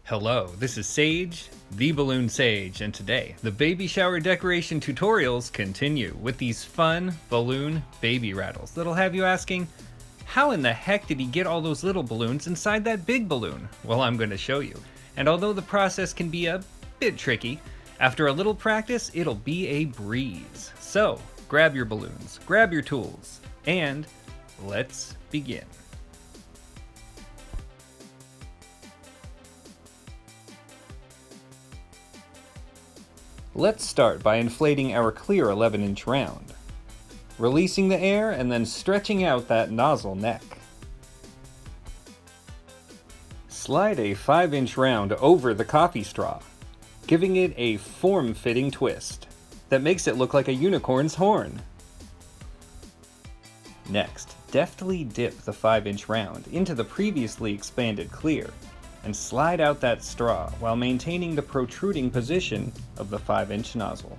Hello, this is Sage, the Balloon Sage, and today, the baby shower decoration tutorials continue with these fun balloon baby rattles that'll have you asking, how in the heck did he get all those little balloons inside that big balloon? Well, I'm going to show you. And although the process can be a bit tricky, after a little practice, it'll be a breeze. So, grab your balloons, grab your tools, and let's begin. Let's start by inflating our clear 11-inch round, releasing the air and then stretching out that nozzle neck. Slide a 5-inch round over the coffee straw, giving it a form-fitting twist that makes it look like a unicorn's horn. Next, deftly dip the 5-inch round into the previously expanded clear and slide out that straw while maintaining the protruding position of the 5-inch nozzle.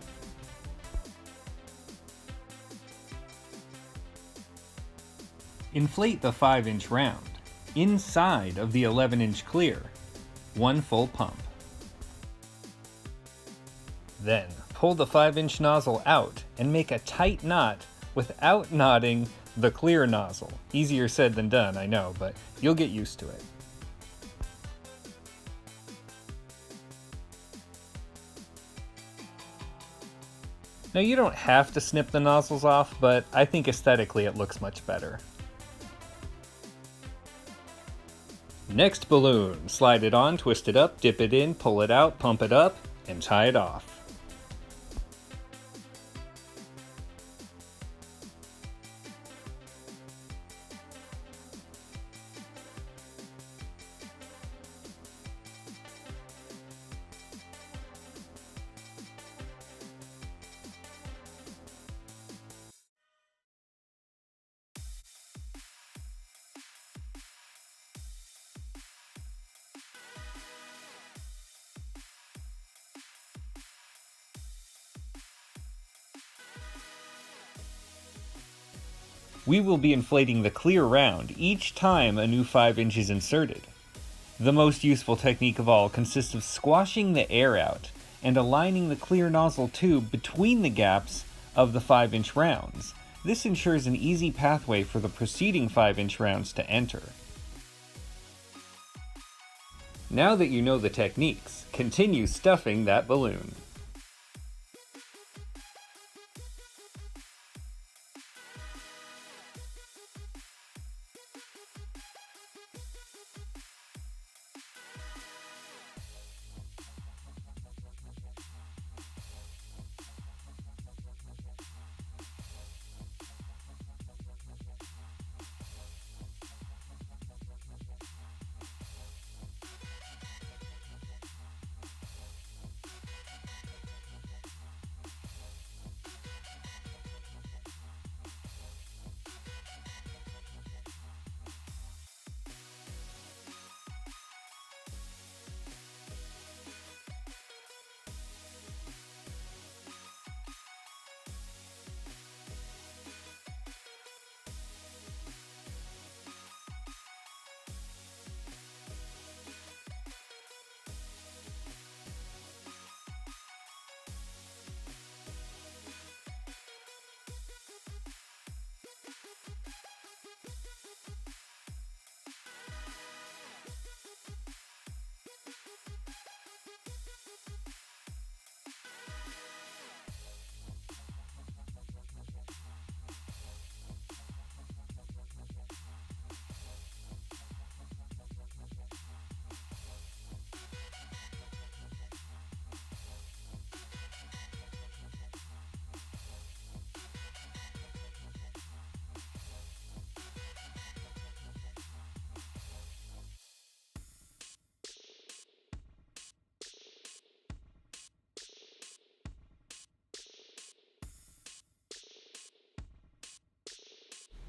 Inflate the 5-inch round inside of the 11-inch clear, one full pump. Then pull the 5-inch nozzle out and make a tight knot without knotting the clear nozzle. Easier said than done, I know, but you'll get used to it. Now you don't have to snip the nozzles off, but I think aesthetically it looks much better. Next balloon, slide it on, twist it up, dip it in, pull it out, pump it up, and tie it off. We will be inflating the clear round each time a new 5-inch is inserted. The most useful technique of all consists of squashing the air out and aligning the clear nozzle tube between the gaps of the 5-inch rounds. This ensures an easy pathway for the preceding 5-inch rounds to enter. Now that you know the techniques, continue stuffing that balloon.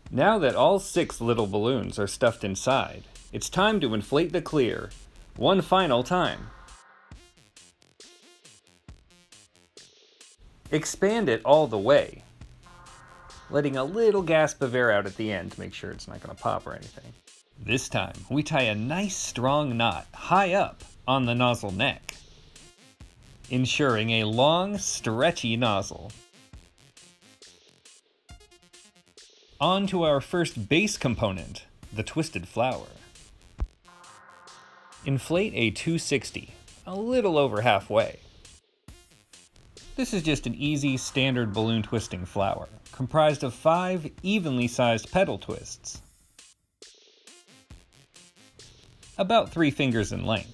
Now that all 6 little balloons are stuffed inside, it's time to inflate the clear, one final time. Expand it all the way, letting a little gasp of air out at the end to make sure it's not going to pop or anything. This time, we tie a nice strong knot high up on the nozzle neck, ensuring a long, stretchy nozzle. On to our first base component, the twisted flower. Inflate a 260, a little over halfway. This is just an easy, standard balloon twisting flower, comprised of 5 evenly sized petal twists, about 3 fingers in length.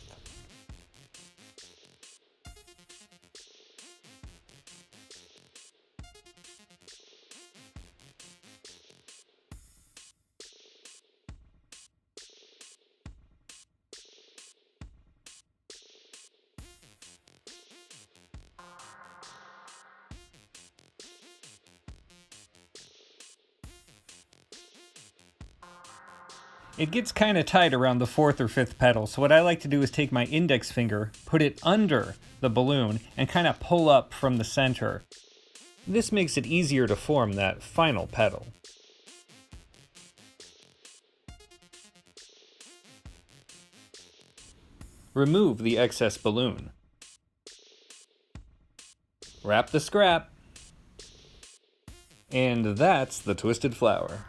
It gets kind of tight around the 4th or 5th petal, so what I like to do is take my index finger, put it under the balloon, and kind of pull up from the center. This makes it easier to form that final petal. Remove the excess balloon. Wrap the scrap. And that's the twisted flower.